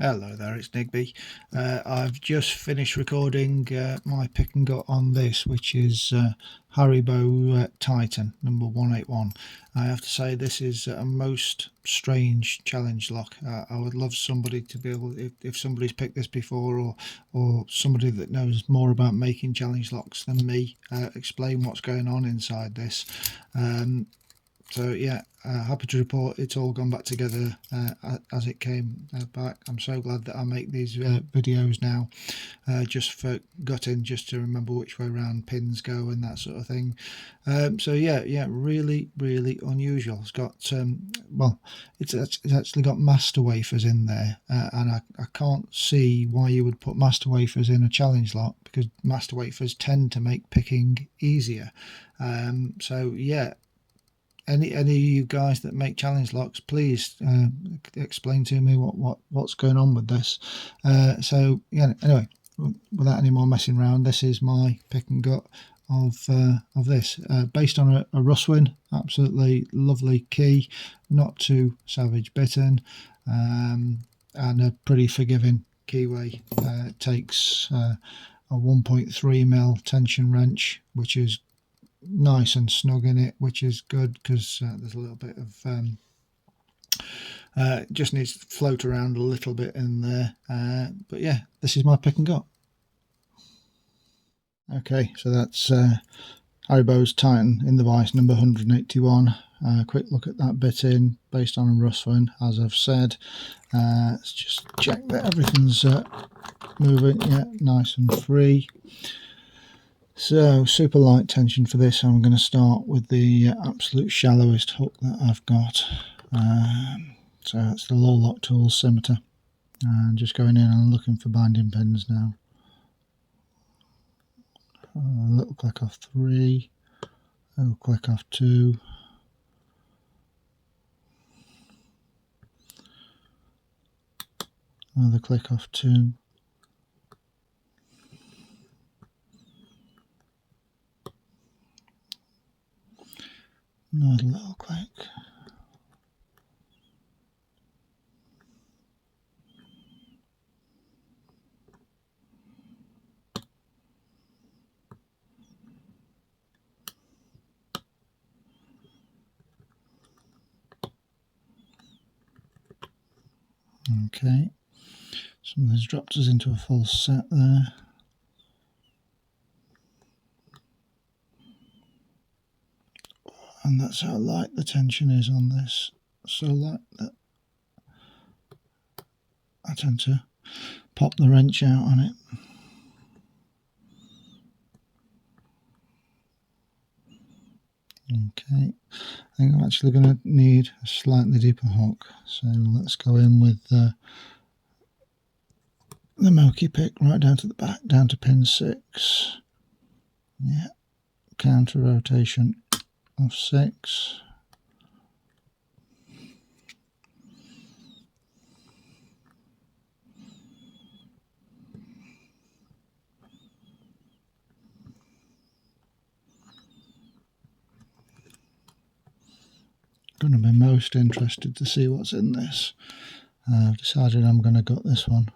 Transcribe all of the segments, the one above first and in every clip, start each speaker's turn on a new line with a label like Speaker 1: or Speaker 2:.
Speaker 1: Hello there, it's Nigby. I've just finished recording my pick and gut on this, which is Haribo Titan number 181. I have to say this is a most strange challenge lock. I would love somebody to be able, if somebody's picked this before, or somebody that knows more about making challenge locks than me, explain what's going on inside this. So yeah, happy to report it's all gone back together as it came back. I'm so glad that I make these videos now, just for gutting, just to remember which way around pins go and that sort of thing. So yeah, really unusual. It's got well, it's actually got master wafers in there, and I can't see why you would put master wafers in a challenge lock, because master wafers tend to make picking easier. So yeah, any of you guys that make challenge locks, please explain to me what's going on with this. So yeah, anyway, without any more messing around, this is my pick and gut of this, based on a Russwin. Absolutely lovely key, not too savage bitten, and a pretty forgiving keyway. It takes a 1.3mm tension wrench, which is nice and snug in it, which is good, because there's a little bit of just needs to float around a little bit in there. But yeah, this is my pick and gut. Okay, so that's Haribo's Titan in the vice number 181. Quick look at that bit in, based on a Russwin, as I've said. Let's just check that everything's moving. Yeah, nice and free. So super light tension for this. I'm going to start with the absolute shallowest hook that I've got. So that's the Low Lock Tools Scimitar, and just going in and looking for binding pins now. A little click off 3, a little click off 2, another click off 2, another little click. Okay, something's dropped us into a false set there. And that's how light the tension is on this. So light that I tend to pop the wrench out on it. Okay, I think I'm actually going to need a slightly deeper hook, so let's go in with the Moki pick right down to the back, down to pin 6. Yeah, counter rotation of 6. Going to be most interested to see what's in this. I've decided I'm going to gut this one.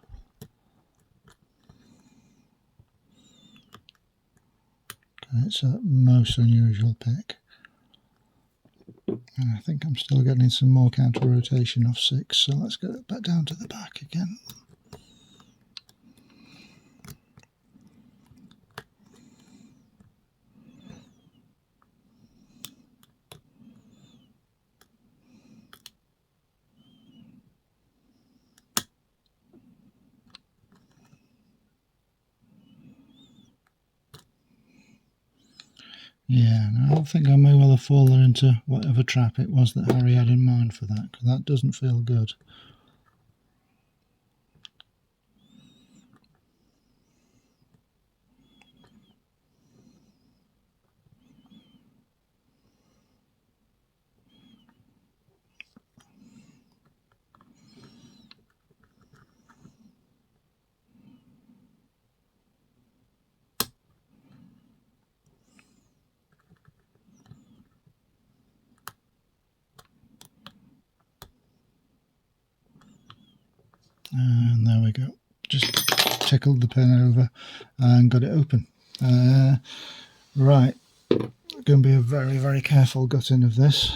Speaker 1: Okay, it's a most unusual pick. And I think I'm still getting some more counter rotation of 6, so let's get it back down to the back again. Yeah, I think I may well have fallen into whatever trap it was that Harry had in mind for that, because that doesn't feel good. And there we go. Just tickled the pin over and got it open. Right, going to be a very careful gutting of this.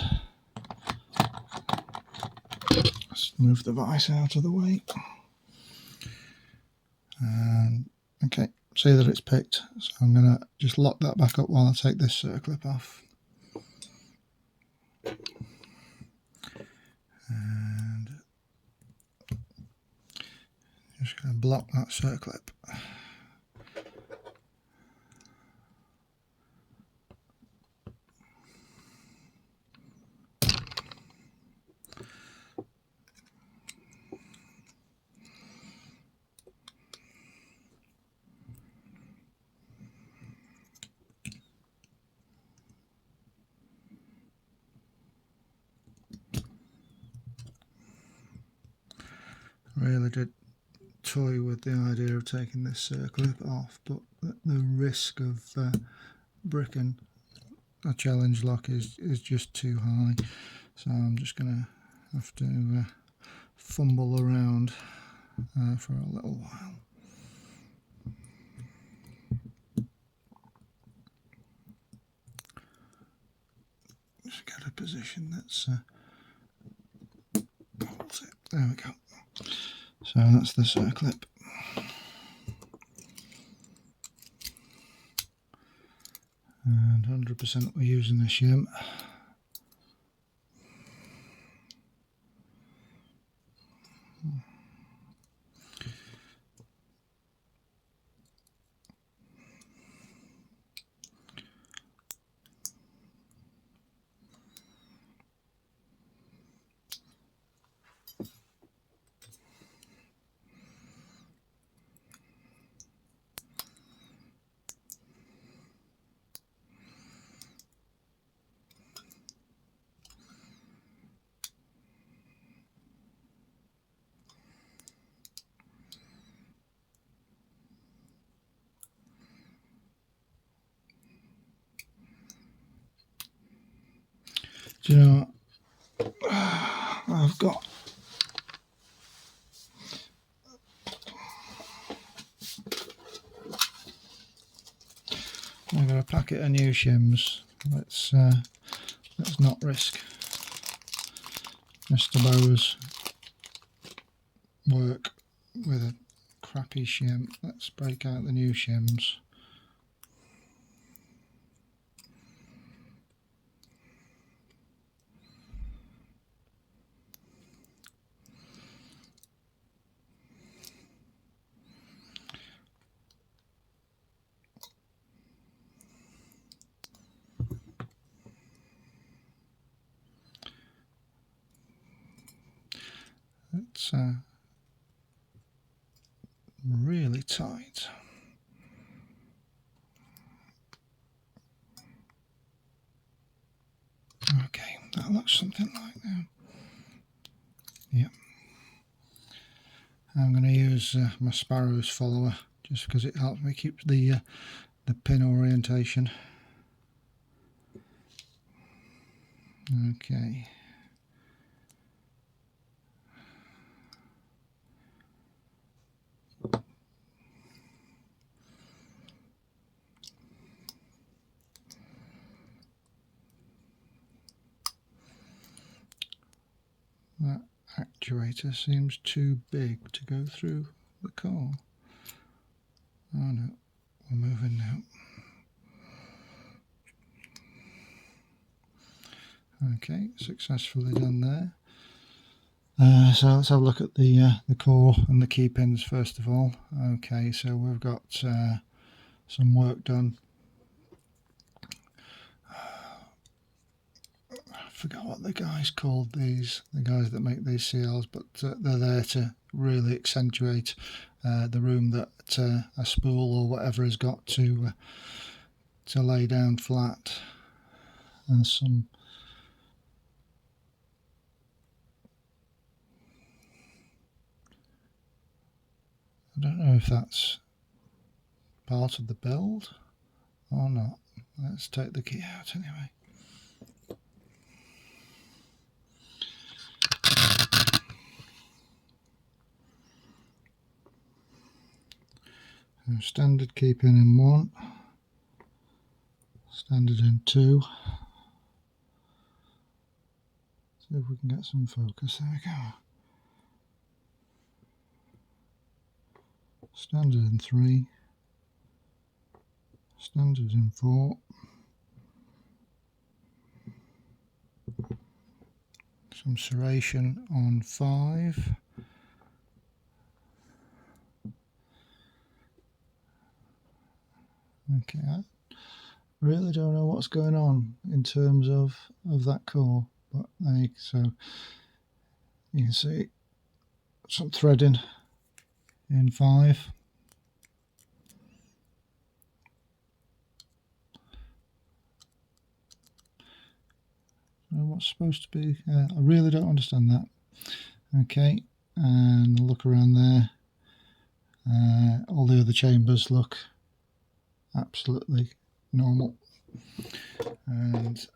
Speaker 1: Let's move the vise out of the way. And okay, see that it's picked, so I'm going to just lock that back up while I take this circlip off. And just going to block that circlip. Really did toy with the idea of taking this circlip off, but the risk of bricking a challenge lock is just too high, so I'm just gonna have to fumble around for a little while. Just get a position that's holds it. There we go. So that's the circlip. And 100% we're using the shim. Do you know what? I've got a packet of new shims. Let's not risk Mr. Bowers' work with a crappy shim. Let's break out the new shims. It's really tight. Okay, that looks something like that. Yep. I'm going to use my Sparrows follower just because it helps me keep the pin orientation. Okay. That actuator seems too big to go through the core. Oh no, we're moving now. Okay, successfully done there. So let's have a look at the core and the key pins first of all. Okay, so we've got some work done. I forgot what the guys called these, the guys that make these CLs, but they're there to really accentuate the room that a spool or whatever has got to lay down flat. And some I don't know if that's part of the build or not. Let's take the key out anyway. Standard keeping in 1, standard in 2. See if we can get some focus. There we go. Standard in 3, standard in 4, some serration on 5, okay, I really don't know what's going on in terms of that core, but so you can see some threading in 5. What's supposed to be, I really don't understand that. Okay, and look around there, all the other chambers look absolutely normal, and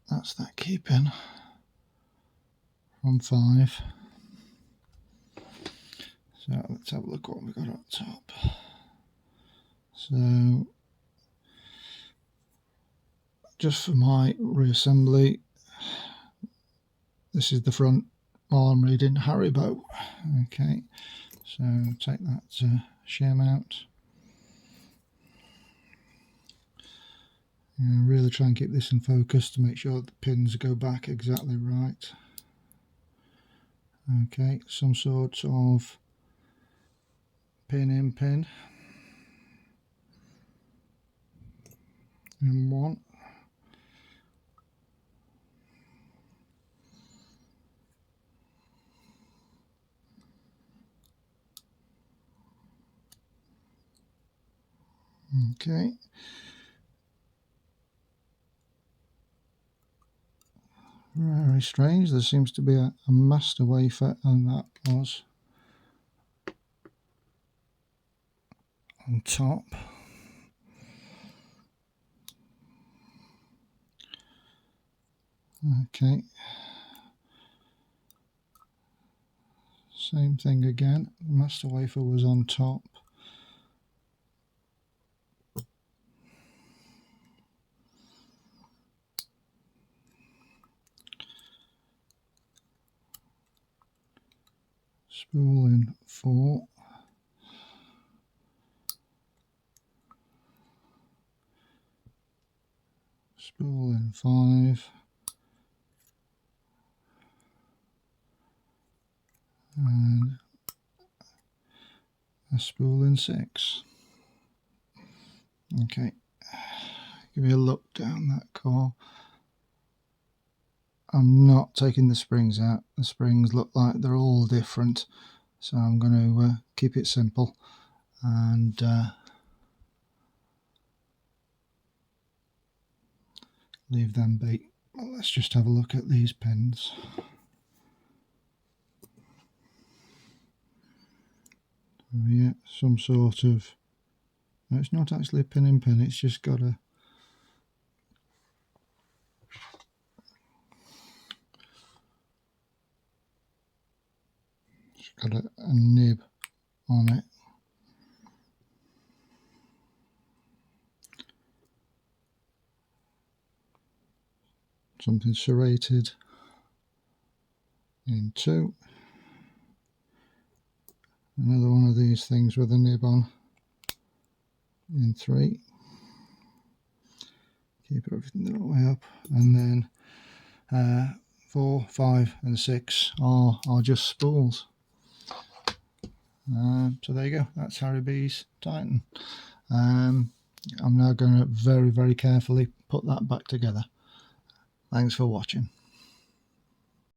Speaker 1: that's that keeping from 5. So let's have a look what we've got up top. So just for my reassembly, this is the front while I'm reading Haribo. Okay, so take that shim out. And really try and keep this in focus to make sure the pins go back exactly right. Okay, some sort of pin in pin in 1. Okay. Very strange, there seems to be a master wafer, and that was on top. Okay, same thing again, the master wafer was on top. Spool in 4. Spool in 5. And a spool in 6. Okay, give me a look down that core. I'm not taking the springs out. The springs look like they're all different, so I'm going to keep it simple and leave them be. Well, let's just have a look at these pins. So yeah, some sort of, no, it's not actually a pin in pin, it's just got a nib on it. Something serrated in 2. Another one of these things with a nib on in 3. Keep everything the right way up, and then 4, 5 and 6 are just spools. So there you go, that's Haribo's Titan. I'm now going to very carefully put that back together. Thanks for watching.